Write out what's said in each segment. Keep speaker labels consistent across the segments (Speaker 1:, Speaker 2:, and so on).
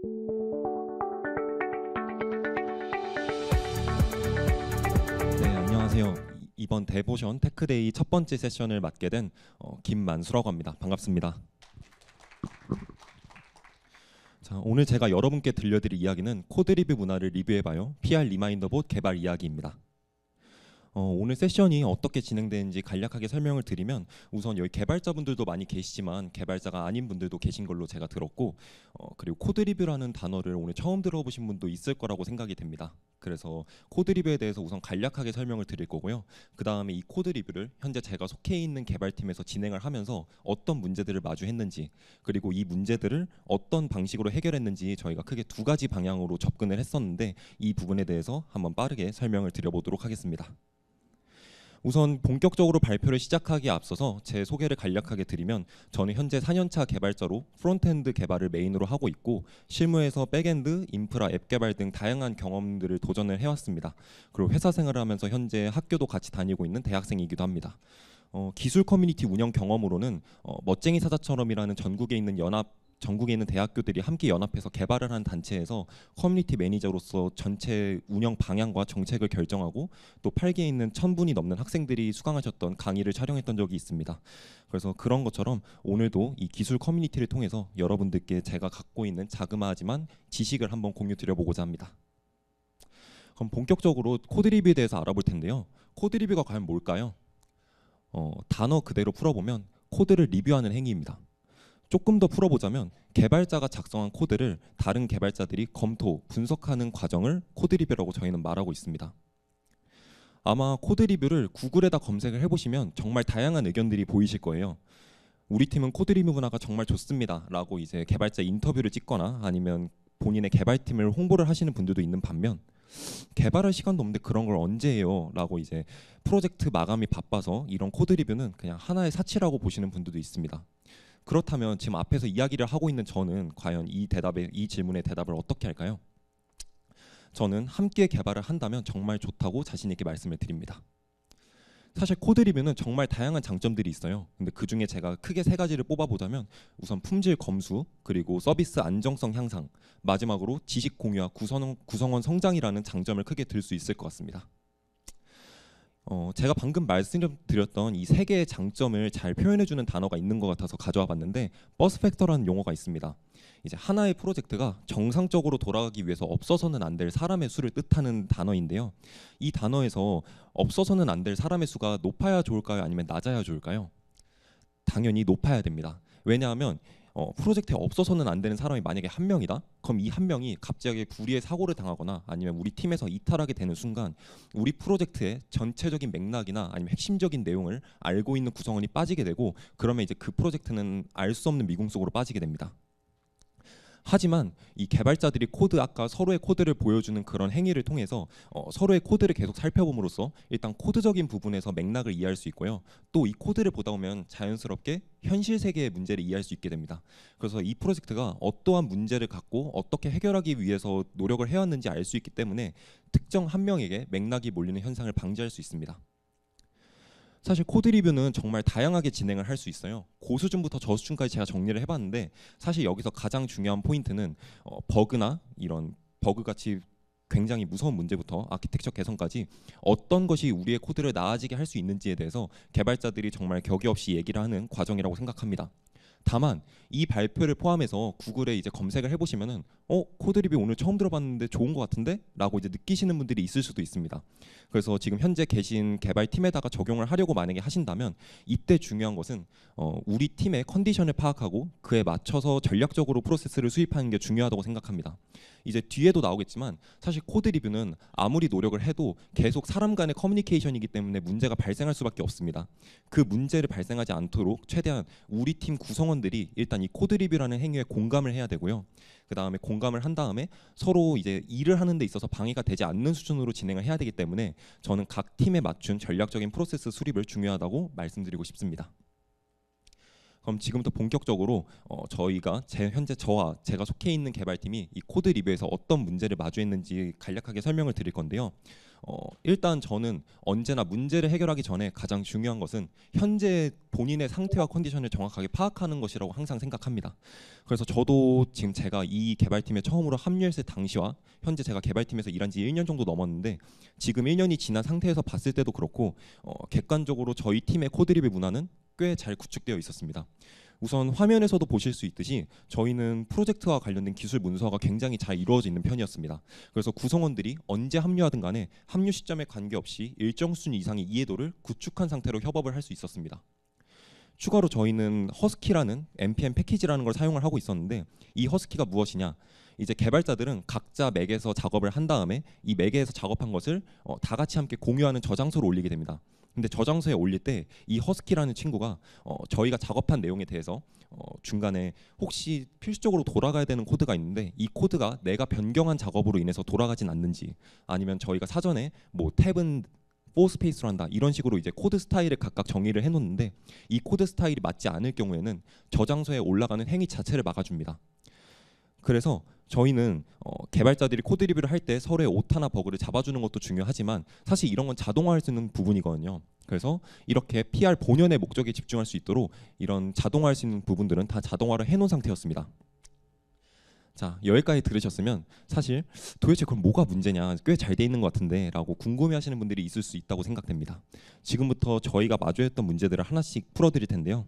Speaker 1: 네, 안녕하세요. 이번 데보션 테크데이 첫 번째 세션을 맡게 된 김만수라고 합니다. 반갑습니다. 자, 오늘 제가 여러분께 들려드릴 이야기는 코드 리뷰 문화를 리뷰해봐요. PR 리마인더봇 개발 이야기입니다. 오늘 세션이 어떻게 진행되는지 간략하게 설명을 드리면, 우선 여기 개발자분들도 많이 계시지만 개발자가 아닌 분들도 계신 걸로 제가 들었고, 그리고 코드 리뷰라는 단어를 오늘 처음 들어보신 분도 있을 거라고 생각이 됩니다. 그래서 코드 리뷰에 대해서 우선 간략하게 설명을 드릴 거고요. 그 다음에 이 코드 리뷰를 현재 제가 속해 있는 개발팀에서 진행을 하면서 어떤 문제들을 마주했는지, 그리고 이 문제들을 어떤 방식으로 해결했는지 저희가 크게 두 가지 방향으로 접근을 했었는데, 이 부분에 대해서 한번 빠르게 설명을 드려보도록 하겠습니다. 우선 본격적으로 발표를 시작하기에 앞서서 제 소개를 간략하게 드리면, 저는 현재 4년차 개발자로 프론트엔드 개발을 메인으로 하고 있고, 실무에서 백엔드, 인프라, 앱 개발 등 다양한 경험들을 도전을 해왔습니다. 그리고 회사 생활을 하면서 현재 학교도 같이 다니고 있는 대학생이기도 합니다. 기술 커뮤니티 운영 경험으로는 멋쟁이 사자처럼이라는 전국에 있는 대학교들이 함께 연합해서 개발을 한 단체에서 커뮤니티 매니저로서 전체 운영 방향과 정책을 결정하고, 또 8개에 있는 1000분이 넘는 학생들이 수강하셨던 강의를 촬영했던 적이 있습니다. 그래서 그런 것처럼 오늘도 이 기술 커뮤니티를 통해서 여러분들께 제가 갖고 있는 자그마하지만 지식을 한번 공유 드려보고자 합니다. 그럼 본격적으로 코드 리뷰에 대해서 알아볼 텐데요. 코드 리뷰가 과연 뭘까요? 단어 그대로 풀어보면 코드를 리뷰하는 행위입니다. 조금 더 풀어보자면, 개발자가 작성한 코드를 다른 개발자들이 검토, 분석하는 과정을 코드 리뷰라고 저희는 말하고 있습니다. 아마 코드 리뷰를 구글에다 검색을 해보시면 정말 다양한 의견들이 보이실 거예요. 우리 팀은 코드 리뷰 문화가 정말 좋습니다 라고 이제 개발자 인터뷰를 찍거나 아니면 본인의 개발팀을 홍보를 하시는 분들도 있는 반면, 개발할 시간도 없는데 그런 걸 언제 해요? 라고 이제 프로젝트 마감이 바빠서 이런 코드 리뷰는 그냥 하나의 사치라고 보시는 분들도 있습니다. 그렇다면 지금 앞에서 이야기를 하고 있는 저는 과연 이 질문의 대답을 어떻게 할까요? 저는 함께 개발을 한다면 정말 좋다고 자신 있게 말씀을 드립니다. 사실 코드 리뷰는 정말 다양한 장점들이 있어요. 근데 그 중에 제가 크게 세 가지를 뽑아보자면, 우선 품질 검수, 그리고 서비스 안정성 향상, 마지막으로 지식 공유와 구성원 성장이라는 장점을 크게 들 수 있을 것 같습니다. 제가 방금 말씀드렸던 이 세 개의 장점을 잘 표현해주는 단어가 있는 것 같아서 가져와 봤는데, 버스 팩터라는 용어가 있습니다. 이제 하나의 프로젝트가 정상적으로 돌아가기 위해서 없어서는 안 될 사람의 수를 뜻하는 단어인데요. 이 단어에서 없어서는 안 될 사람의 수가 높아야 좋을까요? 아니면 낮아야 좋을까요? 당연히 높아야 됩니다. 왜냐하면 프로젝트에 없어서는 안 되는 사람이 만약에 한 명이다? 그럼 이 한 명이 갑자기 불의의 사고를 당하거나 아니면 우리 팀에서 이탈하게 되는 순간, 우리 프로젝트의 전체적인 맥락이나 아니면 핵심적인 내용을 알고 있는 구성원이 빠지게 되고, 그러면 이제 그 프로젝트는 알 수 없는 미궁 속으로 빠지게 됩니다. 하지만 이 개발자들이 아까 서로의 코드를 보여주는 그런 행위를 통해서 서로의 코드를 계속 살펴봄으로써 일단 코드적인 부분에서 맥락을 이해할 수 있고요. 또 이 코드를 보다 보면 자연스럽게 현실 세계의 문제를 이해할 수 있게 됩니다. 그래서 이 프로젝트가 어떠한 문제를 갖고 어떻게 해결하기 위해서 노력을 해왔는지 알 수 있기 때문에 특정 한 명에게 맥락이 몰리는 현상을 방지할 수 있습니다. 사실 코드 리뷰는 정말 다양하게 진행을 할 수 있어요. 고수준부터 저수준까지 제가 정리를 해봤는데, 사실 여기서 가장 중요한 포인트는 버그나 이런 버그같이 굉장히 무서운 문제부터 아키텍처 개선까지 어떤 것이 우리의 코드를 나아지게 할 수 있는지에 대해서 개발자들이 정말 격이 없이 얘기를 하는 과정이라고 생각합니다. 다만 이 발표를 포함해서 구글에 이제 검색을 해보시면은 코드 리뷰 오늘 처음 들어봤는데 좋은 것 같은데? 라고 이제 느끼시는 분들이 있을 수도 있습니다. 그래서 지금 현재 계신 개발팀에다가 적용을 하려고 만약에 하신다면, 이때 중요한 것은 우리 팀의 컨디션을 파악하고 그에 맞춰서 전략적으로 프로세스를 수립하는 게 중요하다고 생각합니다. 이제 뒤에도 나오겠지만, 사실 코드 리뷰는 아무리 노력을 해도 계속 사람 간의 커뮤니케이션이기 때문에 문제가 발생할 수밖에 없습니다. 그 문제를 발생하지 않도록 최대한 우리 팀 구성원들이 일단 이 코드 리뷰라는 행위에 공감을 해야 되고요. 그 다음에 공감을 한 다음에 서로 이제 일을 하는 데 있어서 방해가 되지 않는 수준으로 진행을 해야 되기 때문에, 저는 각 팀에 맞춘 전략적인 프로세스 수립을 중요하다고 말씀드리고 싶습니다. 그럼 지금부터 본격적으로 현재 저와 제가 속해 있는 개발팀이 이 코드 리뷰에서 어떤 문제를 마주했는지 간략하게 설명을 드릴 건데요. 일단 저는 언제나 문제를 해결하기 전에 가장 중요한 것은 현재 본인의 상태와 컨디션을 정확하게 파악하는 것이라고 항상 생각합니다. 그래서 저도 지금 제가 이 개발팀에 처음으로 합류했을 당시와 현재 제가 개발팀에서 일한 지 1년 정도 넘었는데 지금 1년이 지난 상태에서 봤을 때도 그렇고 객관적으로 저희 팀의 코드 리뷰 문화는 꽤 잘 구축되어 있었습니다. 우선 화면에서도 보실 수 있듯이 저희는 프로젝트와 관련된 기술 문서가 굉장히 잘 이루어져 있는 편이었습니다. 그래서 구성원들이 언제 합류하든 간에 합류 시점에 관계없이 일정 수준 이상의 이해도를 구축한 상태로 협업을 할 수 있었습니다. 추가로 저희는 허스키라는 npm 패키지라는 걸 사용을 하고 있었는데 이 허스키가 무엇이냐? 이제 개발자들은 각자 맥에서 작업을 한 다음에 이 맥에서 작업한 것을 다 같이 함께 공유하는 저장소로 올리게 됩니다. 근데 저장소에 올릴 때 이 허스키라는 친구가 저희가 작업한 내용에 대해서 중간에 혹시 필수적으로 돌아가야 되는 코드가 있는데 이 코드가 내가 변경한 작업으로 인해서 돌아가진 않는지 아니면 저희가 사전에 뭐 탭은 4스페이스로 한다 이런 식으로 이제 코드 스타일을 각각 정의를 해놓는데 이 코드 스타일이 맞지 않을 경우에는 저장소에 올라가는 행위 자체를 막아줍니다. 그래서 저희는 개발자들이 코드 리뷰를 할 때 서로의 오타나 버그를 잡아주는 것도 중요하지만 사실 이런 건 자동화할 수 있는 부분이거든요. 그래서 이렇게 PR 본연의 목적에 집중할 수 있도록 이런 자동화할 수 있는 부분들은 다 자동화를 해놓은 상태였습니다. 자, 여기까지 들으셨으면 사실 도대체 그럼 뭐가 문제냐, 꽤 잘 돼 있는 것 같은데 라고 궁금해하시는 분들이 있을 수 있다고 생각됩니다. 지금부터 저희가 마주했던 문제들을 하나씩 풀어드릴 텐데요.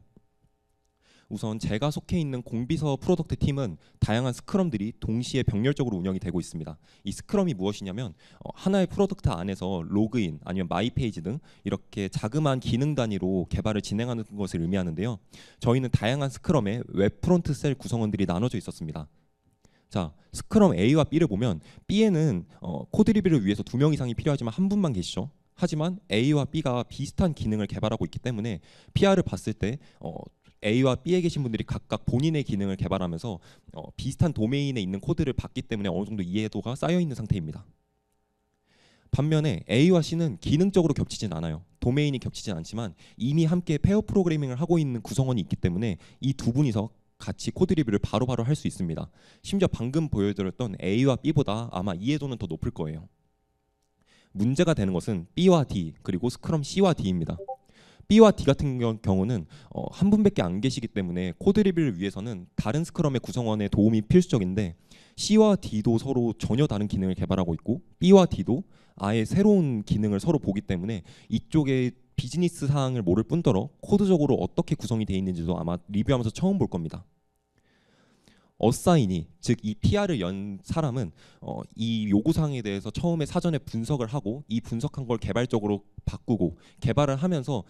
Speaker 1: 우선 제가 속해 있는 공비서 프로덕트 팀은 다양한 스크럼들이 동시에 병렬적으로 운영이 되고 있습니다. 이 스크럼이 무엇이냐면 하나의 프로덕트 안에서 로그인 아니면 마이 페이지 등 이렇게 자그마한 기능 단위로 개발을 진행하는 것을 의미하는데요. 저희는 다양한 스크럼에 웹 프론트 셀 구성원들이 나눠져 있었습니다. 자, 스크럼 A와 B를 보면 B에는 코드 리뷰를 위해서 2명 이상이 필요하지만 한 분만 계시죠. 하지만 A와 B가 비슷한 기능을 개발하고 있기 때문에 PR을 봤을 때 A와 B에 계신 분들이 각각 본인의 기능을 개발하면서 비슷한 도메인에 있는 코드를 봤기 때문에 어느 정도 이해도가 쌓여 있는 상태입니다. 반면에 A와 C는 기능적으로 겹치진 않아요. 도메인이 겹치진 않지만 이미 함께 페어 프로그래밍을 하고 있는 구성원이 있기 때문에 이 두 분이서 같이 코드 리뷰를 바로바로 할 수 있습니다. 심지어 방금 보여드렸던 A와 B보다 아마 이해도는 더 높을 거예요. 문제가 되는 것은 B와 D 그리고 스크럼 C와 D입니다. B와 D 같은 경우는 한 분밖에 안 계시기 때문에 코드 리뷰를 위해서는 다른 스크럼의 구성원의 도움이 필수적인데 C와 D도 서로 전혀 다른 기능을 개발하고 있고 B와 D도 아예 새로운 기능을 서로 보기 때문에 이쪽에 비즈니스 사항을 모를 뿐더러 코드적으로 어떻게 구성이 되어 있는지도 아마 리뷰하면서 처음 볼 겁니다. 어사인이 즉 이 PR을 연 사람은 이 요구사항에 대해서 처음에 사전에 분석을 하고 이 분석한 걸 개발적으로 바꾸고 개발을 하면서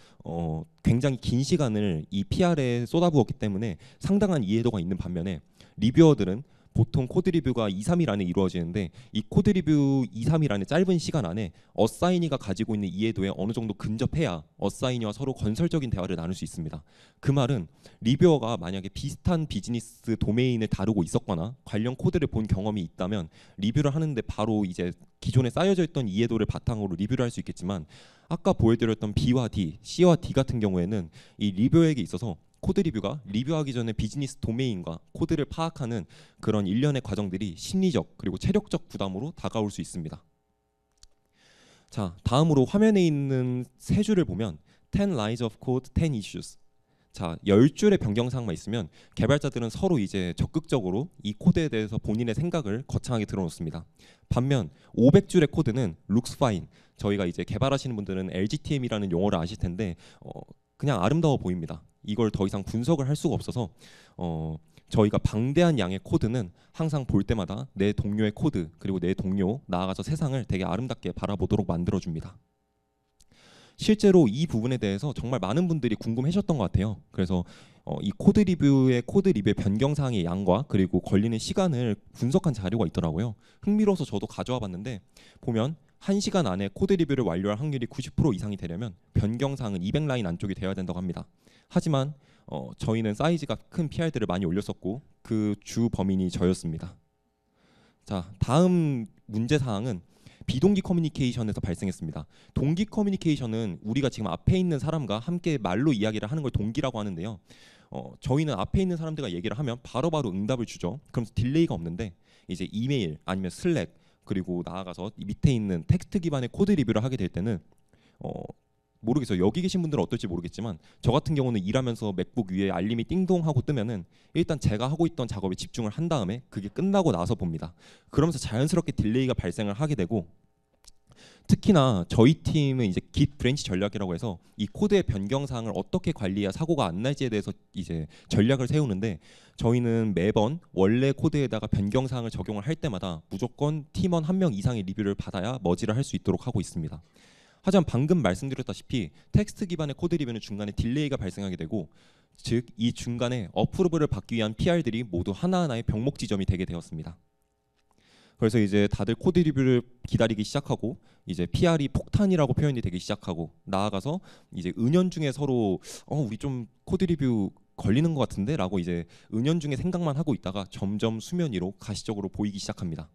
Speaker 1: 굉장히 긴 시간을 이 PR에 쏟아부었기 때문에 상당한 이해도가 있는 반면에 리뷰어들은 보통 코드 리뷰가 2, 3일 안에 이루어지는데 이 코드 리뷰 2, 3일 안에 짧은 시간 안에 어사이니가 가지고 있는 이해도에 어느 정도 근접해야 어사이니와 서로 건설적인 대화를 나눌 수 있습니다. 그 말은 리뷰어가 만약에 비슷한 비즈니스 도메인을 다루고 있었거나 관련 코드를 본 경험이 있다면 리뷰를 하는데 바로 이제 기존에 쌓여져 있던 이해도를 바탕으로 리뷰를 할 수 있겠지만 아까 보여드렸던 B와 D, C와 D 같은 경우에는 이 리뷰어에게 있어서 코드 리뷰가 리뷰하기 전에 비즈니스 도메인과 코드를 파악하는 그런 일련의 과정들이 심리적 그리고 체력적 부담으로 다가올 수 있습니다. 자, 다음으로 화면에 있는 세 줄을 보면 10 lines of code, 10 issues. 자, 10줄의 변경사항만 있으면 개발자들은 서로 이제 적극적으로 이 코드에 대해서 본인의 생각을 거창하게 드러놓습니다. 반면 500줄의 코드는 looks fine. 저희가 이제 개발하시는 분들은 LGTM이라는 용어를 아실 텐데 그냥 아름다워 보입니다. 이걸 더 이상 분석을 할 수가 없어서 저희가 방대한 양의 코드는 항상 볼 때마다 내 동료의 코드 그리고 내 동료 나아가서 세상을 되게 아름답게 바라보도록 만들어줍니다. 실제로 이 부분에 대해서 정말 많은 분들이 궁금해하셨던 것 같아요. 그래서 이 코드 리뷰의 변경사항의 양과 그리고 걸리는 시간을 분석한 자료가 있더라고요. 흥미로워서 저도 가져와 봤는데 보면 1시간 안에 코드 리뷰를 완료할 확률이 90% 이상이 되려면 변경사항은 200라인 안쪽이 되어야 된다고 합니다. 하지만 저희는 사이즈가 큰 PR들을 많이 올렸었고 그 주 범인이 저였습니다. 자, 다음 문제사항은 비동기 커뮤니케이션에서 발생했습니다. 동기 커뮤니케이션은 우리가 지금 앞에 있는 사람과 함께 말로 이야기를 하는 걸 동기라고 하는데요. 저희는 앞에 있는 사람들과 얘기를 하면 바로바로 응답을 주죠. 그럼 딜레이가 없는데 이제 이메일 아니면 슬랙 그리고 나아가서 이 밑에 있는 텍스트 기반의 코드 리뷰를 하게 될 때는 모르겠어요. 여기 계신 분들은 어떨지 모르겠지만 저 같은 경우는 일하면서 맥북 위에 알림이 띵동 하고 뜨면은 일단 제가 하고 있던 작업에 집중을 한 다음에 그게 끝나고 나서 봅니다. 그러면서 자연스럽게 딜레이가 발생을 하게 되고, 특히나 저희 팀은 이제 Git 브랜치 전략이라고 해서 이 코드의 변경 사항을 어떻게 관리해야 사고가 안 날지에 대해서 이제 전략을 세우는데, 저희는 매번 원래 코드에다가 변경 사항을 적용을 할 때마다 무조건 팀원 한 명 이상의 리뷰를 받아야 머지를 할 수 있도록 하고 있습니다. 하지만 방금 말씀드렸다시피 텍스트 기반의 코드 리뷰는 중간에 딜레이가 발생하게 되고, 즉 이 중간에 어프로브를 받기 위한 PR들이 모두 하나하나의 병목 지점이 되게 되었습니다. 그래서 이제 다들 코드 리뷰를 기다리기 시작하고, 이제 PR이 폭탄이라고 표현이 되기 시작하고, 나아가서 이제 은연중에 서로 우리 좀 코드 리뷰 걸리는 것 같은데 라고 이제 은연중에 생각만 하고 있다가 점점 수면 위로 가시적으로 보이기 시작합니다.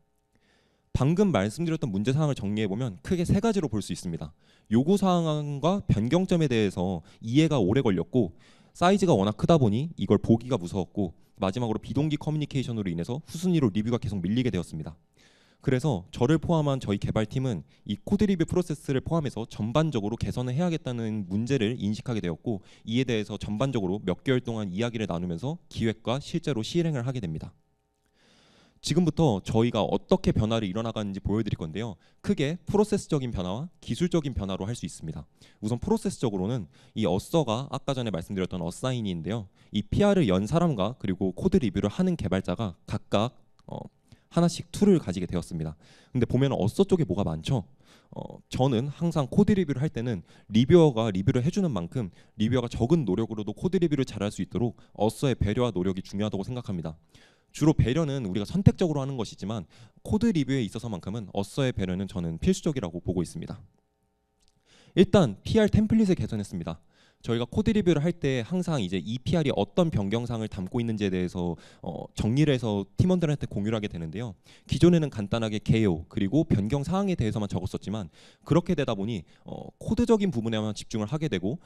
Speaker 1: 방금 말씀드렸던 문제 사항을 정리해 보면 크게 세 가지로 볼 수 있습니다. 요구 사항과 변경점에 대해서 이해가 오래 걸렸고, 사이즈가 워낙 크다 보니 이걸 보기가 무서웠고, 마지막으로 비동기 커뮤니케이션으로 인해서 후순위로 리뷰가 계속 밀리게 되었습니다. 그래서 저를 포함한 저희 개발팀은 이 코드 리뷰 프로세스를 포함해서 전반적으로 개선을 해야겠다는 문제를 인식하게 되었고, 이에 대해서 전반적으로 몇 개월 동안 이야기를 나누면서 기획과 실제로 실행을 하게 됩니다. 지금부터 저희가 어떻게 변화를 일어나가는지 보여드릴 건데요. 크게 프로세스적인 변화와 기술적인 변화로 할 수 있습니다. 우선 프로세스적으로는 이 어서가 아까 전에 말씀드렸던 어사이니인데요. 이 PR을 연 사람과 그리고 코드 리뷰를 하는 개발자가 각각 하나씩 툴을 가지게 되었습니다. 근데 보면 어서 쪽에 뭐가 많죠? 저는 항상 코드 리뷰를 할 때는 리뷰어가 리뷰를 해주는 만큼 리뷰어가 적은 노력으로도 코드 리뷰를 잘할 수 있도록 어서의 배려와 노력이 중요하다고 생각합니다. 주로 배려는 우리가 선택적으로 하는 것이지만 코드 리뷰에 있어서만큼은 어서의 배려는 저는 필수적이라고 보고 있습니다. 일단 PR 템플릿을 개선했습니다. 저희가 코드 리뷰를 할 때 항상 이제 이 PR이 어떤 변경사항을 담고 있는지에 대해서 정리를 해서 팀원들한테 공유를 하게 되는데요. 기존에는 간단하게 개요 그리고 변경 사항에 대해서만 적었었지만, 그렇게 되다 보니 코드적인 부분에만 집중을 하게 되고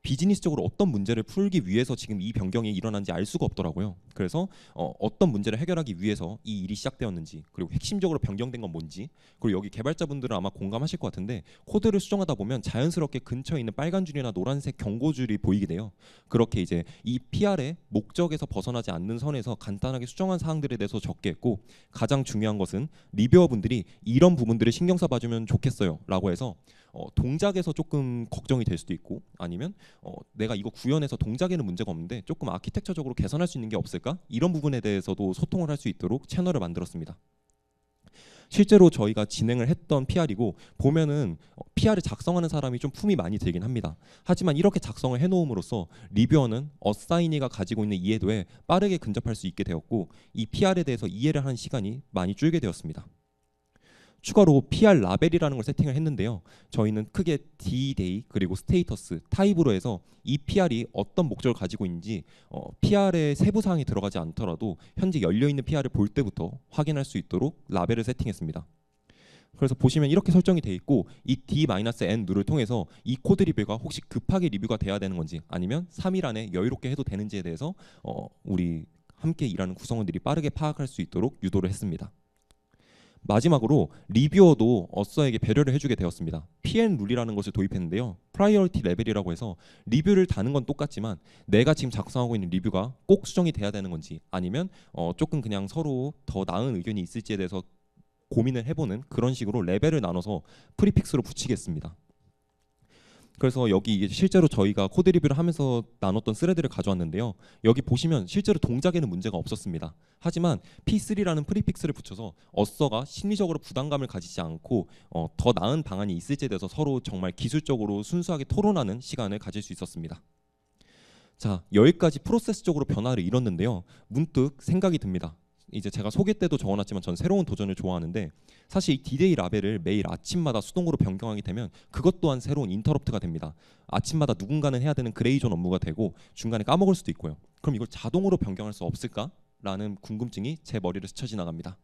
Speaker 1: 비즈니스적으로 어떤 문제를 풀기 위해서 지금 이 변경이 일어난지 알 수가 없더라고요. 그래서 어떤 문제를 해결하기 위해서 이 일이 시작되었는지, 그리고 핵심적으로 변경된 건 뭔지, 그리고 여기 개발자분들은 아마 공감하실 것 같은데 코드를 수정하다 보면 자연스럽게 근처에 있는 빨간 줄이나 노란색 경고줄이 보이게 돼요. 그렇게 이제 이 PR의 목적에서 벗어나지 않는 선에서 간단하게 수정한 사항들에 대해서 적게 했고, 가장 중요한 것은 리뷰어분들이 이런 부분들을 신경 써봐주면 좋겠어요 라고 해서 동작에서 조금 걱정이 될 수도 있고, 아니면 내가 이거 구현해서 동작에는 문제가 없는데 조금 아키텍처적으로 개선할 수 있는 게 없을까? 이런 부분에 대해서도 소통을 할 수 있도록 채널을 만들었습니다. 실제로 저희가 진행을 했던 PR이고, 보면은 PR을 작성하는 사람이 좀 품이 많이 들긴 합니다. 하지만 이렇게 작성을 해놓음으로써 리뷰어는 어사이니가 가지고 있는 이해도에 빠르게 근접할 수 있게 되었고, 이 PR에 대해서 이해를 하는 시간이 많이 줄게 되었습니다. 추가로 PR 라벨이라는 걸 세팅을 했는데요. 저희는 크게 D-Day 그리고 스테이터스, 타입으로 해서 이 PR이 어떤 목적을 가지고 있는지 PR의 세부 사항이 들어가지 않더라도 현재 열려있는 PR을 볼 때부터 확인할 수 있도록 라벨을 세팅했습니다. 그래서 보시면 이렇게 설정이 돼 있고, 이 D-N 룰을 통해서 이 코드 리뷰가 혹시 급하게 리뷰가 돼야 되는 건지 아니면 3일 안에 여유롭게 해도 되는지에 대해서 우리 함께 일하는 구성원들이 빠르게 파악할 수 있도록 유도를 했습니다. 마지막으로 리뷰어도 어서에게 배려를 해주게 되었습니다. PN 룰이라는 것을 도입했는데요. 프라이어리티 레벨이라고 해서 리뷰를 다는 건 똑같지만 내가 지금 작성하고 있는 리뷰가 꼭 수정이 돼야 되는 건지, 아니면 조금 그냥 서로 더 나은 의견이 있을지에 대해서 고민을 해보는 그런 식으로 레벨을 나눠서 프리픽스로 붙이겠습니다. 그래서 여기 실제로 저희가 코드 리뷰를 하면서 나눴던 스레드를 가져왔는데요. 여기 보시면 실제로 동작에는 문제가 없었습니다. 하지만 P3라는 프리픽스를 붙여서 어서가 심리적으로 부담감을 가지지 않고 더 나은 방안이 있을지에 대해서 서로 정말 기술적으로 순수하게 토론하는 시간을 가질 수 있었습니다. 자, 여기까지 프로세스적으로 변화를 이뤘는데요. 문득 생각이 듭니다. 이제 제가 소개 때도 적어놨지만 전 새로운 도전을 좋아하는데, 사실 이 D-Day 라벨을 매일 아침마다 수동으로 변경하게 되면 그것 또한 새로운 인터럽트가 됩니다. 아침마다 누군가는 해야 되는 그레이존 업무가 되고 중간에 까먹을 수도 있고요. 그럼 이걸 자동으로 변경할 수 없을까? 라는 궁금증이 제 머리를 스쳐 지나갑니다.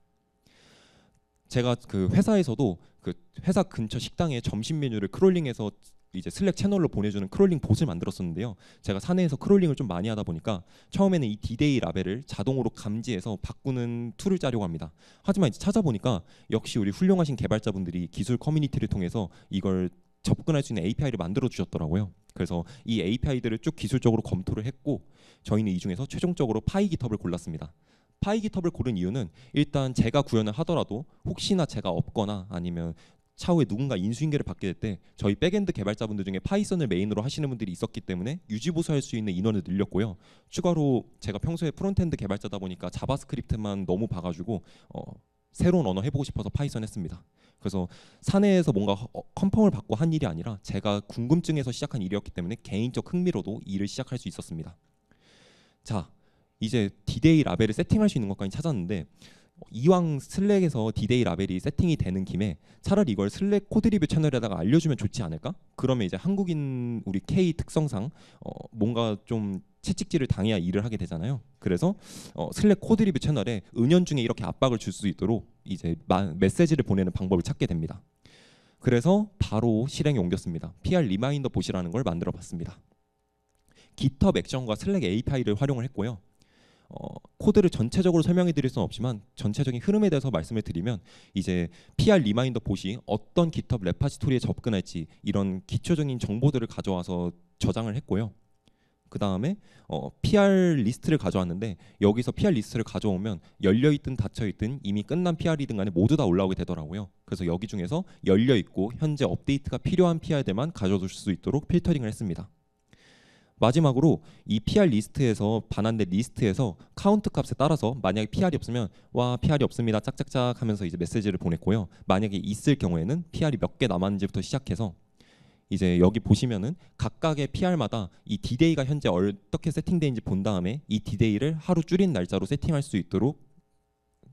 Speaker 1: 제가 그 회사에서도 그 회사 근처 식당에 점심 메뉴를 크롤링해서 이제 슬랙 채널로 보내주는 크롤링 봇을 만들었었는데요. 제가 사내에서 크롤링을 좀 많이 하다 보니까 처음에는 이 D-Day 라벨을 자동으로 감지해서 바꾸는 툴을 짜려고 합니다. 하지만 이제 찾아보니까 역시 우리 훌륭하신 개발자분들이 기술 커뮤니티를 통해서 이걸 접근할 수 있는 API를 만들어 주셨더라고요. 그래서 이 API들을 쭉 기술적으로 검토를 했고 저희는 이 중에서 최종적으로 파이 깃허브를 골랐습니다. 파이 깃허브를 고른 이유는 일단 제가 구현을 하더라도 혹시나 제가 없거나 아니면 차후에 누군가 인수인계를 받게 될 때 저희 백엔드 개발자분들 중에 파이썬을 메인으로 하시는 분들이 있었기 때문에 유지보수할 수 있는 인원을 늘렸고요. 추가로 제가 평소에 프론트엔드 개발자다 보니까 자바스크립트만 너무 봐가지고 새로운 언어 해보고 싶어서 파이썬 했습니다. 그래서 사내에서 뭔가 컨펌을 받고 한 일이 아니라 제가 궁금증에서 시작한 일이었기 때문에 개인적 흥미로도 일을 시작할 수 있었습니다. 자, 이제 D-Day 라벨을 세팅할 수 있는 것까지 찾았는데 이왕 슬랙에서 D-Day 라벨이 세팅이 되는 김에 차라리 이걸 슬랙 코드 리뷰 채널에다가 알려주면 좋지 않을까? 그러면 이제 한국인 우리 K 특성상 뭔가 좀 채찍질을 당해야 일을 하게 되잖아요. 그래서 슬랙 코드 리뷰 채널에 은연중에 이렇게 압박을 줄 수 있도록 이제 메시지를 보내는 방법을 찾게 됩니다. 그래서 바로 실행에 옮겼습니다. PR 리마인더 봇이라는 걸 만들어 봤습니다. GitHub 액션과 슬랙 API를 활용을 했고요. 코드를 전체적으로 설명해 드릴 수는 없지만 전체적인 흐름에 대해서 말씀을 드리면 이제 PR 리마인더 봇이 어떤 GitHub 레파지토리에 접근할지 이런 기초적인 정보들을 가져와서 저장을 했고요. 그 다음에 PR 리스트를 가져왔는데 여기서 PR 리스트를 가져오면 열려있든 닫혀있든 이미 끝난 PR이든 간에 모두 다 올라오게 되더라고요. 그래서 여기 중에서 열려있고 현재 업데이트가 필요한 PR들만 가져둘 수 있도록 필터링을 했습니다. 마지막으로 이 PR 리스트에서 반환된 리스트에서 카운트 값에 따라서 만약에 PR이 없으면 와 PR이 없습니다 짝짝짝 하면서 이제 메시지를 보냈고요. 만약에 있을 경우에는 PR이 몇 개 남았는지부터 시작해서 이제 여기 보시면은 각각의 PR마다 이 D-Day가 현재 어떻게 세팅되는지 본 다음에 이 D-Day를 하루 줄인 날짜로 세팅할 수 있도록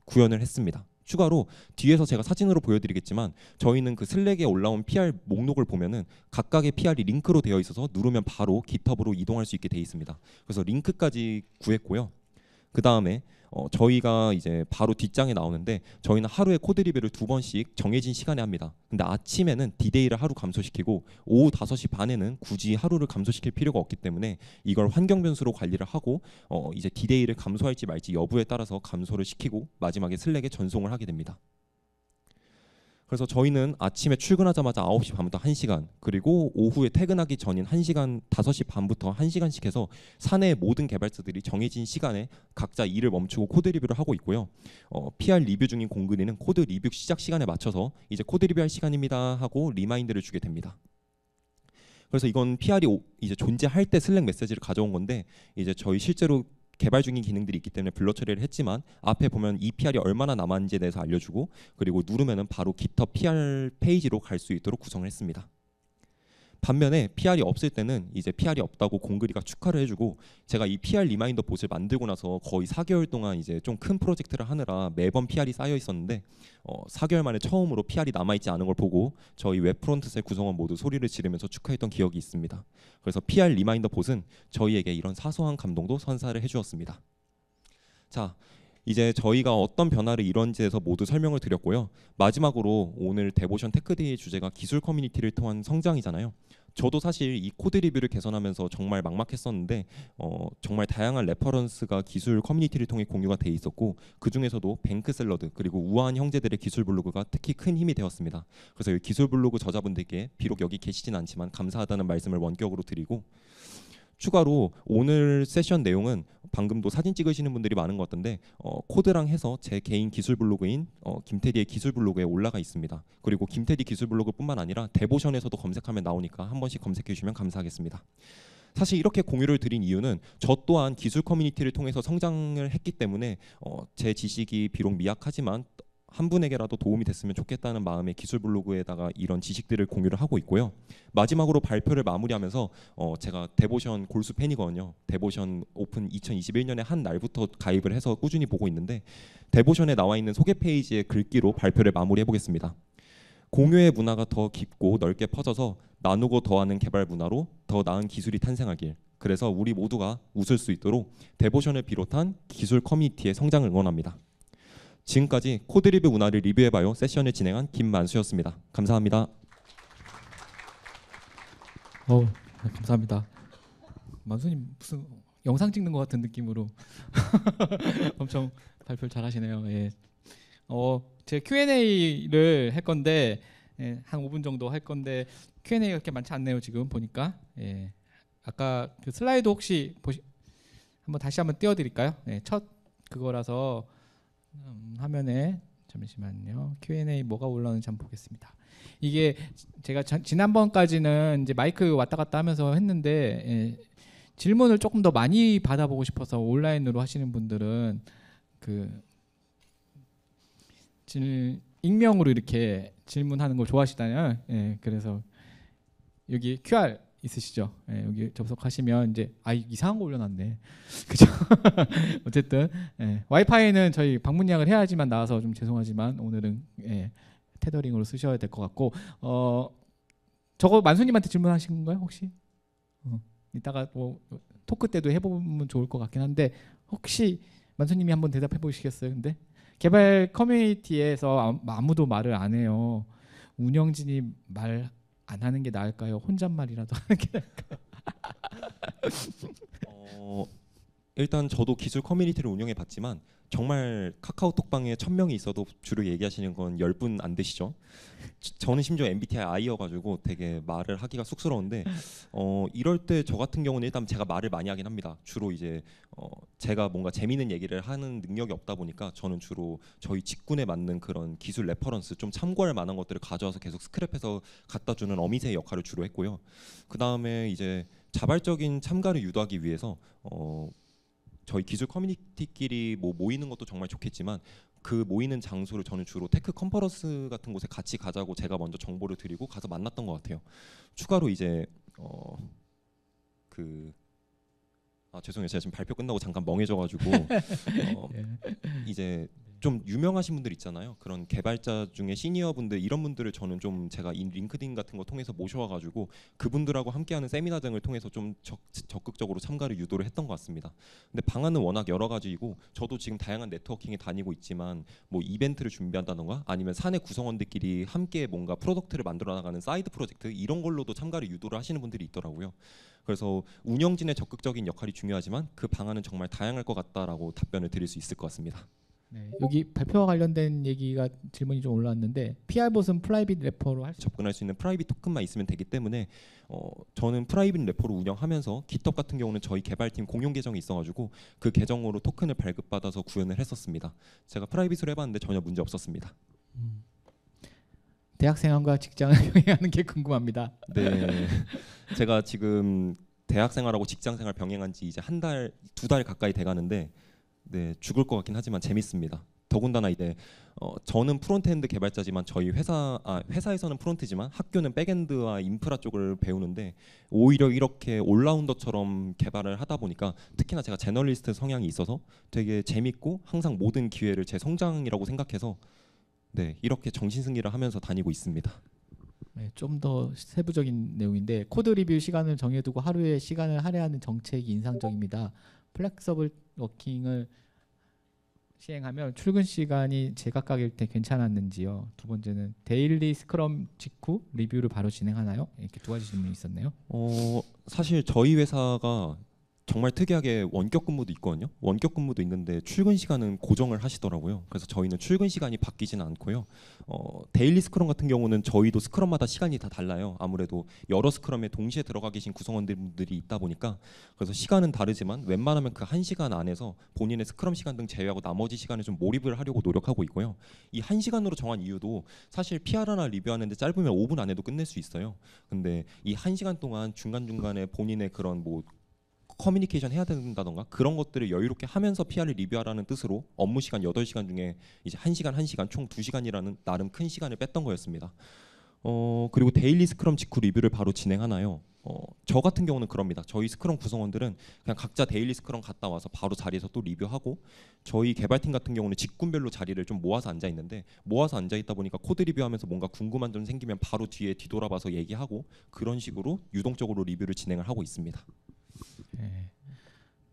Speaker 1: 구현을 했습니다. 추가로 뒤에서 제가 사진으로 보여드리겠지만 저희는 그 슬랙에 올라온 PR 목록을 보면은 각각의 PR이 링크로 되어 있어서 누르면 바로 GitHub으로 이동할 수 있게 되어 있습니다. 그래서 링크까지 구했고요. 그 다음에 저희가 이제 바로 뒷장에 나오는데 저희는 하루에 코드 리뷰를 2번씩 정해진 시간에 합니다. 근데 아침에는 D-Day를 하루 감소시키고 오후 5시 반에는 굳이 하루를 감소시킬 필요가 없기 때문에 이걸 환경 변수로 관리를 하고 이제 D-Day를 감소할지 말지 여부에 따라서 감소를 시키고 마지막에 슬랙에 전송을 하게 됩니다. 그래서 저희는 아침에 출근하자마자 9시 반부터 1시간 그리고 오후에 퇴근하기 전인 1시간 5시 반부터 1시간씩 해서 사내의 모든 개발자들이 정해진 시간에 각자 일을 멈추고 코드 리뷰를 하고 있고요. PR 리뷰 중인 공근이는 코드 리뷰 시작 시간에 맞춰서 이제 코드 리뷰할 시간입니다 하고 리마인드를 주게 됩니다. 그래서 이건 PR이 이제 존재할 때 슬랙 메시지를 가져온 건데 이제 저희 실제로 개발 중인 기능들이 있기 때문에 블러 처리를 했지만 앞에 보면 이 PR이 얼마나 남았는지에 대해서 알려주고 그리고 누르면은 바로 GitHub PR 페이지로 갈 수 있도록 구성을 했습니다. 반면에 PR이 없을 때는 이제 PR이 없다고 공글이가 축하를 해주고 제가 이 PR 리마인더 봇을 만들고 나서 거의 4개월 동안 이제 좀 큰 프로젝트를 하느라 매번 PR이 쌓여 있었는데 4개월 만에 처음으로 PR이 남아있지 않은 걸 보고 저희 웹 프론트셀 구성원 모두 소리를 지르면서 축하했던 기억이 있습니다. 그래서 PR 리마인더 봇은 저희에게 이런 사소한 감동도 선사를 해주었습니다. 자, 이제 저희가 어떤 변화를 이런지에서 모두 설명을 드렸고요. 마지막으로 오늘 데보션 테크데이의 주제가 기술 커뮤니티를 통한 성장이잖아요. 저도 사실 이 코드 리뷰를 개선하면서 정말 막막했었는데 정말 다양한 레퍼런스가 기술 커뮤니티를 통해 공유가 돼 있었고 그 중에서도 뱅크 샐러드 그리고 우아한 형제들의 기술 블로그가 특히 큰 힘이 되었습니다. 그래서 이 기술 블로그 저자분들께 비록 여기 계시진 않지만 감사하다는 말씀을 원격으로 드리고 추가로 오늘 세션 내용은 방금도 사진 찍으시는 분들이 많은 것 같던데 코드랑 해서 제 개인 기술 블로그인 김태디의 기술 블로그에 올라가 있습니다. 그리고 김태디 기술 블로그뿐만 아니라 데보션에서도 검색하면 나오니까 한 번씩 검색해 주시면 감사하겠습니다. 사실 이렇게 공유를 드린 이유는 저 또한 기술 커뮤니티를 통해서 성장을 했기 때문에 제 지식이 비록 미약하지만 한 분에게라도 도움이 됐으면 좋겠다는 마음에 기술 블로그에다가 이런 지식들을 공유를 하고 있고요. 마지막으로 발표를 마무리하면서 제가 데보션 골수 팬이거든요. 데보션 오픈 2021년에 한 날부터 가입을 해서 꾸준히 보고 있는데 데보션에 나와 있는 소개 페이지의 글귀로 발표를 마무리해 보겠습니다. 공유의 문화가 더 깊고 넓게 퍼져서 나누고 더하는 개발 문화로 더 나은 기술이 탄생하길. 그래서 우리 모두가 웃을 수 있도록 데보션을 비롯한 기술 커뮤니티의 성장을 응원합니다. 지금까지 코드 리뷰 문화를 리뷰해봐요 세션을 진행한 김만수였습니다. 감사합니다.
Speaker 2: 감사합니다. 만수님 무슨 영상 찍는 것 같은 느낌으로 엄청 발표를 잘하시네요. 예. 제 Q&A를 할 건데 한 5분 정도 할 건데 Q&A가 그렇게 많지 않네요. 지금 보니까. 예. 아까 그 슬라이드 혹시 다시 한번 띄워드릴까요? 네, 첫 그거라서 화면에 잠시만요. Q&A 뭐가 올라오는지 한번 보겠습니다. 이게 제가 지난번까지는 이제 마이크 왔다 갔다 하면서 했는데 질문을 조금 더 많이 받아보고 싶어서 온라인으로 하시는 분들은 익명으로 이렇게 질문하는 걸 좋아하시다요. 그래서 여기 QR 있으시죠? 여기 접속하시면 이제 이상한 거 올려놨네. 그죠? 어쨌든 와이파이는 저희 방문 예약을 해야지만 나와서 좀 죄송하지만 오늘은 테더링으로 쓰셔야 될 것 같고 저거 만수님한테 질문하신 건가요 혹시? 이따가 뭐 토크 때도 해보면 좋을 것 같긴 한데 혹시 만수님이 한번 대답해 보시겠어요? 근데 개발 커뮤니티에서 아무도 말을 안 해요. 운영진이 말 안 하는 게 나을까요? 혼잣말이라도 하는 게 나을까요?
Speaker 1: 일단 저도 기술 커뮤니티를 운영해 봤지만 정말 카카오톡방에 1000명이 있어도 주로 얘기하시는 건 10분 안 되시죠. 저는 심지어 MBTI I여가지고 되게 말을 하기가 쑥스러운데 이럴 때 저 같은 경우는 일단 제가 말을 많이 하긴 합니다. 주로 이제 제가 뭔가 재미있는 얘기를 하는 능력이 없다 보니까 저는 주로 저희 직군에 맞는 그런 기술 레퍼런스 좀 참고할 만한 것들을 가져와서 계속 스크랩해서 갖다 주는 어미새의 역할을 주로 했고요. 그 다음에 이제 자발적인 참가를 유도하기 위해서 저희 기술 커뮤니티끼리 모이는 것도 정말 좋겠지만 그 모이는 장소를 저는 주로 테크 컨퍼런스 같은 곳에 같이 가자고 제가 먼저 정보를 드리고 가서 만났던 것 같아요. 추가로 이제 죄송해요. 제가 지금 발표 끝나고 잠깐 멍해져가지고 이제 좀 유명하신 분들 있잖아요. 그런 개발자 중에 시니어 분들 이런 분들을 저는 좀 제가 링크드인 같은 거 통해서 모셔와가지고 그분들하고 함께하는 세미나 등을 통해서 좀 적극적으로 참가를 유도를 했던 것 같습니다. 근데 방안은 워낙 여러 가지이고 저도 지금 다양한 네트워킹에 다니고 있지만 뭐 이벤트를 준비한다던가 아니면 사내 구성원들끼리 함께 뭔가 프로덕트를 만들어 나가는 사이드 프로젝트 이런 걸로도 참가를 유도를 하시는 분들이 있더라고요. 그래서 운영진의 적극적인 역할이 중요하지만 그 방안은 정말 다양할 것 같다라고 답변을 드릴 수 있을 것 같습니다.
Speaker 2: 네, 여기 발표와 관련된 얘기가 질문이 좀 올라왔는데 PR봇은 프라이빗 래퍼로
Speaker 1: 접근할 수 있는 프라이빗 토큰만 있으면 되기 때문에 저는 프라이빗 래퍼로 운영하면서 GitHub 같은 경우는 저희 개발팀 공용 계정이 있어가지고 그 계정으로 토큰을 발급받아서 구현을 했었습니다. 제가 프라이빗으로 해봤는데 전혀 문제 없었습니다.
Speaker 2: 대학생활과 직장을 병행하는 게 궁금합니다.
Speaker 1: 네, 제가 지금 대학생활하고 직장생활 병행한 지 이제 한 달, 2달 가까이 돼가는데 네, 죽을 것 같긴 하지만 재밌습니다. 더군다나 이제 저는 프론트엔드 개발자지만 저희 회사에서는 프론트지만 학교는 백엔드와 인프라 쪽을 배우는데 오히려 이렇게 올라운더처럼 개발을 하다 보니까 특히나 제가 제너럴리스트 성향이 있어서 되게 재밌고 항상 모든 기회를 제 성장이라고 생각해서 네, 이렇게 정신승리를 하면서 다니고 있습니다.
Speaker 2: 네, 좀 더 세부적인 내용인데 코드 리뷰 시간을 정해두고 하루에 시간을 할애하는 정책이 인상적입니다. 플렉서블 워킹을 시행하면 출근 시간이 제각각일 때 괜찮았는지요. 두 번째는 데일리 스크럼 직후 리뷰를 바로 진행하나요? 이렇게 두 가지 질문이 있었네요.
Speaker 1: 사실 저희 회사가 정말 특이하게 원격 근무도 있거든요. 원격 근무도 있는데 출근 시간은 고정을 하시더라고요. 그래서 저희는 출근 시간이 바뀌지는 않고요. 데일리 스크럼 같은 경우는 저희도 스크럼마다 시간이 다 달라요. 아무래도 여러 스크럼에 동시에 들어가 계신 구성원들이 있다 보니까 그래서 시간은 다르지만 웬만하면 그 1시간 안에서 본인의 스크럼 시간 등 제외하고 나머지 시간에 좀 몰입을 하려고 노력하고 있고요. 이 1시간으로 정한 이유도 사실 PR 하나 리뷰하는데 짧으면 5분 안에도 끝낼 수 있어요. 근데 이 1시간 동안 중간중간에 본인의 그런 뭐 커뮤니케이션 해야 된다던가 그런 것들을 여유롭게 하면서 PR을 리뷰하라는 뜻으로 업무 시간 8시간 중에 이제 1시간 총 2시간이라는 나름 큰 시간을 뺐던 거였습니다. 그리고 데일리 스크럼 직후 리뷰를 바로 진행하나요? 저 같은 경우는 그럽니다. 저희 스크럼 구성원들은 그냥 각자 데일리 스크럼 갔다 와서 바로 자리에서 또 리뷰하고 저희 개발팀 같은 경우는 직군별로 자리를 좀 모아서 앉아 있는데 모아서 앉아 있다 보니까 코드 리뷰하면서 뭔가 궁금한 점 생기면 바로 뒤에 뒤돌아봐서 얘기하고 그런 식으로 유동적으로 리뷰를 진행을 하고 있습니다.
Speaker 2: 네.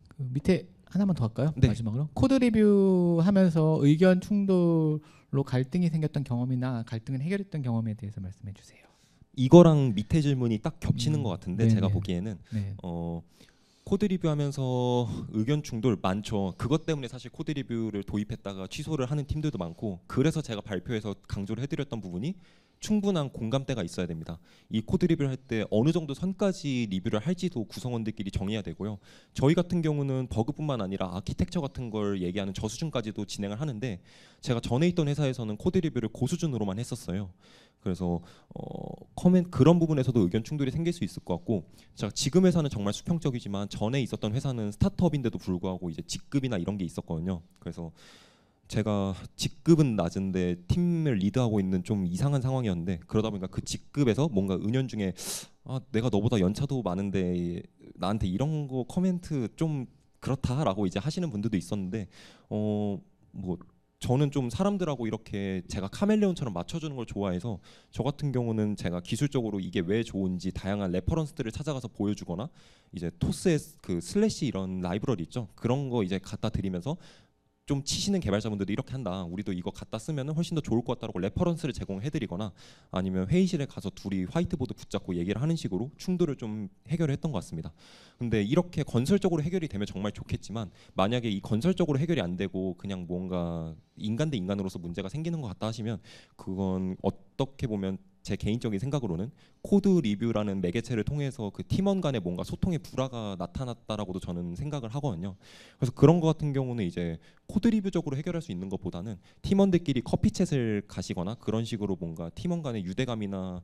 Speaker 2: 그 밑에 하나만 더 할까요?
Speaker 1: 네.
Speaker 2: 마지막으로 코드 리뷰하면서 의견 충돌로 갈등이 생겼던 경험이나 갈등을 해결했던 경험에 대해서 말씀해 주세요.
Speaker 1: 이거랑 밑에 질문이 딱 겹치는 것 같은데
Speaker 2: 네네.
Speaker 1: 제가 보기에는
Speaker 2: 네.
Speaker 1: 코드 리뷰하면서 의견 충돌 많죠. 그것 때문에 사실 코드 리뷰를 도입했다가 취소를 하는 팀들도 많고, 그래서 제가 발표에서 강조를 해드렸던 부분이 충분한 공감대가 있어야 됩니다. 이 코드 리뷰를 할 때 어느 정도 선까지 리뷰를 할지도 구성원들끼리 정해야 되고요. 저희 같은 경우는 버그뿐만 아니라 아키텍처 같은 걸 얘기하는 저수준까지도 진행을 하는데, 제가 전에 있던 회사에서는 코드 리뷰를 고수준으로만 했었어요. 그래서 그런 부분에서도 의견 충돌이 생길 수 있을 것 같고, 제가 지금 회사는 정말 수평적이지만 전에 있었던 회사는 스타트업인데도 불구하고 이제 직급이나 이런 게 있었거든요. 그래서 제가 직급은 낮은데 팀을 리드하고 있는 좀 이상한 상황이었는데, 그러다 보니까 그 직급에서 뭔가 은연중에 내가 너보다 연차도 많은데 나한테 이런 거 코멘트 좀 그렇다라고 이제 하시는 분들도 있었는데, 뭐 저는 좀 사람들하고 이렇게 제가 카멜레온처럼 맞춰주는 걸 좋아해서, 저 같은 경우는 제가 기술적으로 이게 왜 좋은지 다양한 레퍼런스들을 찾아가서 보여주거나, 이제 토스의 그 슬래시 이런 라이브러리 있죠, 그런 거 이제 갖다 드리면서 좀 치시는 개발자분들도 이렇게 한다, 우리도 이거 갖다 쓰면 훨씬 더 좋을 것 같다라고 레퍼런스를 제공해드리거나, 아니면 회의실에 가서 둘이 화이트보드 붙잡고 얘기를 하는 식으로 충돌을 좀 해결했던 것 같습니다. 근데 이렇게 건설적으로 해결이 되면 정말 좋겠지만, 만약에 이 건설적으로 해결이 안 되고 그냥 뭔가 인간 대 인간으로서 문제가 생기는 것 같다 하시면, 그건 어떻게 보면 제 개인적인 생각으로는 코드 리뷰라는 매개체를 통해서 그 팀원 간에 뭔가 소통의 불화가 나타났다라고도 저는 생각을 하거든요. 그래서 그런 거 같은 경우는 이제 코드 리뷰적으로 해결할 수 있는 것보다는 팀원들끼리 커피챗을 가시거나 그런 식으로 뭔가 팀원 간의 유대감이나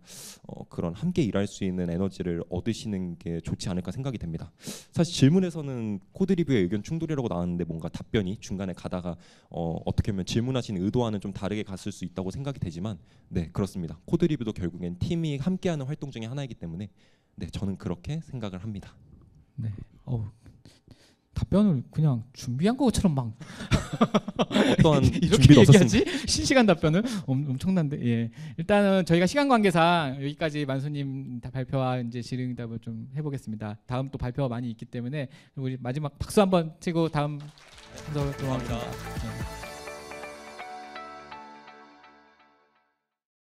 Speaker 1: 그런 함께 일할 수 있는 에너지를 얻으시는 게 좋지 않을까 생각이 됩니다. 사실 질문에서는 코드 리뷰의 의견 충돌이라고 나왔는데, 뭔가 답변이 중간에 가다가 어떻게 보면 질문하신 의도와는 좀 다르게 갔을 수 있다고 생각이 되지만, 네, 그렇습니다. 코드 리뷰도 결국엔 팀이 함께하는 활동 중에 하나이기 때문에, 네, 저는 그렇게 생각을 합니다.
Speaker 2: 네. 답변을 그냥 준비한 것처럼 막
Speaker 1: 어떠한
Speaker 2: 이렇게
Speaker 1: 준비도 없었습니다.
Speaker 2: 얘기하지? 실시간 답변은 엄청난데. 예. 일단은 저희가 시간 관계상 여기까지 만수님 발표와 이제 질의응답을 좀 해보겠습니다. 다음 또 발표가 많이 있기 때문에 우리 마지막 박수 한번 치고 다음 순서로 들어가겠습니다. 네.